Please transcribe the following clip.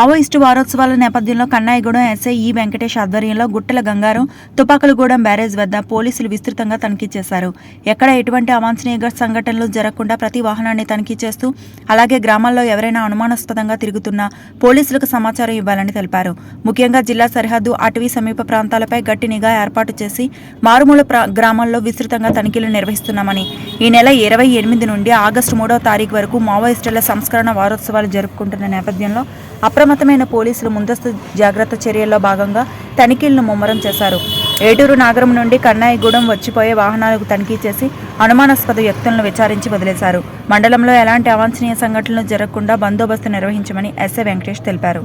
Maoist వారోత్సవాల నేపథ్యంలో Kannaigudem SI ఈ వెంకటేష్ ఆధ్వర్యంలో గుట్టల గంగారం తుపాకులగూడెం బ్యారేజ్ వద్ద పోలీసులు విస్తృతంగా తనిఖీ చేశారు. ఎక్కడ ఎటువంటి అవాంఛనీయ సంఘటనలు జరగకుండా ప్రతి వాహనాన్ని తనిఖీ చేస్తూ అలాగే గ్రామాల్లో ఎవరైనా అనుమానాస్పదంగా తిరుగుతున్నా పోలీసులకు సమాచారం ఇవ్వాలని తెలిపారు. ముఖ్యంగా జిల్లా సరిహద్దు అటవీ సమీప ప్రాంతాలపై గట్టి నిఘా ఏర్పాటు చేసి మారుమూల గ్రామాల్లో విస్తృతంగా తనిఖీలు నిర్వహిస్తున్నామని, ఈ నెల 28 నుండి ఆగస్టు 3వ తారీఖు వరకు మావోయిస్టుల సంస్కరణ వారోత్సవాలు జరుపుకుంటున్న నేపథ్యంలో అప్రమత్తమైన పోలీసులు ముందస్తు జాగ్రత్త చర్యల్లో భాగంగా తనిఖీలను ముమ్మరం చేశారు. ఏటూరు నాగరం నుండి కన్నాయిగూడెం వచ్చిపోయే వాహనాలకు తనిఖీ చేసి అనుమానాస్పద వ్యక్తులను విచారించి వదిలేశారు. మండలంలో ఎలాంటి అవాంఛనీయ సంఘటనలు జరగకుండా బందోబస్తు నిర్వహించమని ఎస్ఐ వెంకటేష్ తెలిపారు.